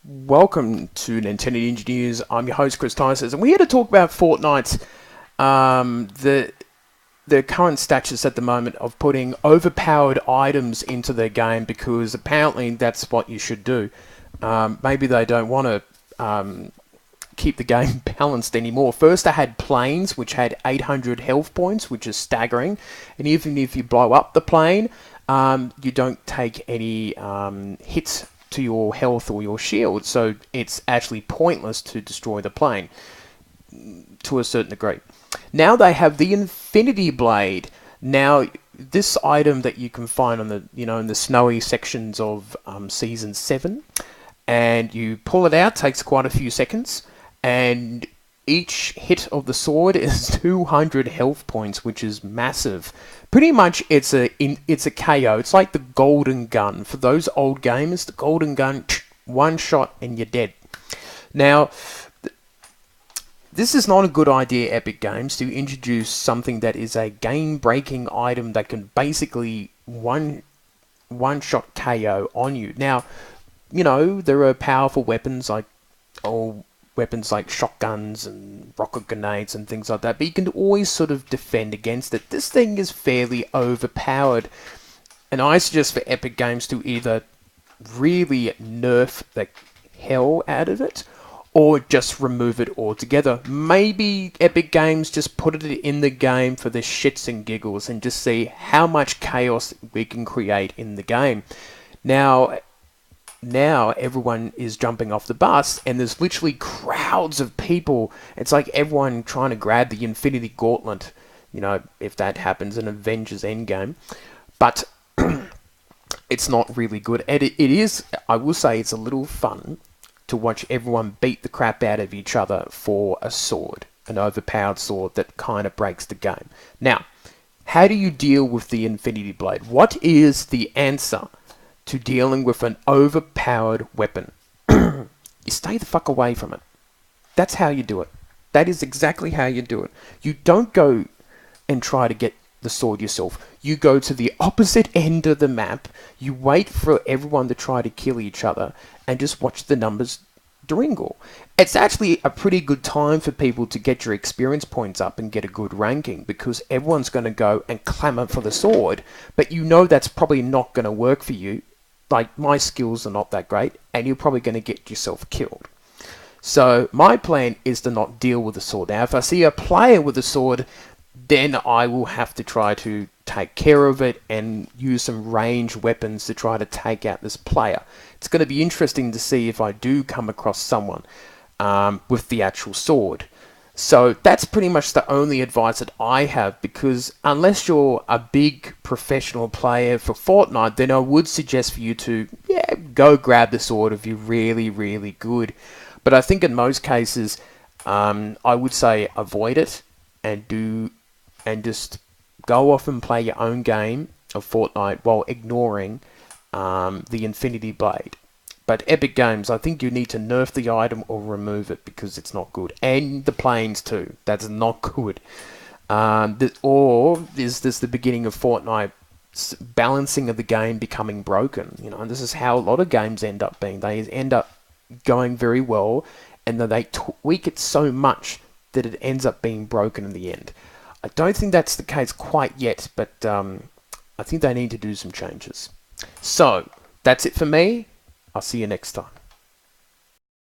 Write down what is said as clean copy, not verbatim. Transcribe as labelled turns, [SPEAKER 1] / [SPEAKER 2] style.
[SPEAKER 1] Welcome to Nintendo Ninja News. I'm your host, Chris Tyson, and we're here to talk about Fortnite, the current status at the moment of putting overpowered items into their game because apparently that's what you should do. Maybe they don't want to keep the game balanced anymore. First, they had planes, which had 800 health points, which is staggering, and even if you blow up the plane, you don't take any hits to your health or your shield, so it's actually pointless to destroy the plane to a certain degree. Now they have the Infinity Blade. Now this item that you can find on the in the snowy sections of Season 7, and you pull it out, takes quite a few seconds, and each hit of the sword is 200 health points, which is massive. Pretty much, it's a KO. It's like the golden gun for those old gamers. The golden gun, one shot and you're dead. Now, this is not a good idea, Epic Games, to introduce something that is a game-breaking item that can basically one-shot KO on you. Now, there are powerful weapons like shotguns and rocket grenades and things like that, but you can always sort of defend against it. This thing is fairly overpowered, and I suggest for Epic Games to either really nerf the hell out of it, or just remove it altogether. Maybe Epic Games just put it in the game for the shits and giggles and just see how much chaos we can create in the game. Now everyone is jumping off the bus, and there's literally crowds of people. It's like everyone trying to grab the Infinity Gauntlet, if that happens in Avengers Endgame. But it's not really good. And it is, I will say, it's a little fun to watch everyone beat the crap out of each other for a sword, an overpowered sword that kind of breaks the game. Now, how do you deal with the Infinity Blade? What is the answer to dealing with an overpowered weapon? You stay the fuck away from it. That's how you do it. That is exactly how you do it. You don't go and try to get the sword yourself. You go to the opposite end of the map, you wait for everyone to try to kill each other, and just watch the numbers dwindle. It's actually a pretty good time for people to get your experience points up and get a good ranking, because everyone's going to go and clamour for the sword, but that's probably not going to work for you. Like, my skills are not that great, and you're probably going to get yourself killed. So my plan is to not deal with the sword. Now, if I see a player with a sword, then I will have to try to take care of it and use some ranged weapons to try to take out this player. It's going to be interesting to see if I do come across someone with the actual sword. So that's pretty much the only advice that I have, because unless you're a big professional player for Fortnite, then I would suggest for you to, go grab the sword if you're really, really good. But I think in most cases, I would say avoid it and just go off and play your own game of Fortnite while ignoring the Infinity Blade. But Epic Games, I think you need to nerf the item or remove it because it's not good. And the planes too. That's not good. Or is this the beginning of Fortnite balancing of the game becoming broken? And this is how a lot of games end up being. They end up going very well, and then they tweak it so much that it ends up being broken in the end. I don't think that's the case quite yet, but I think they need to do some changes. So, that's it for me. I'll see you next time.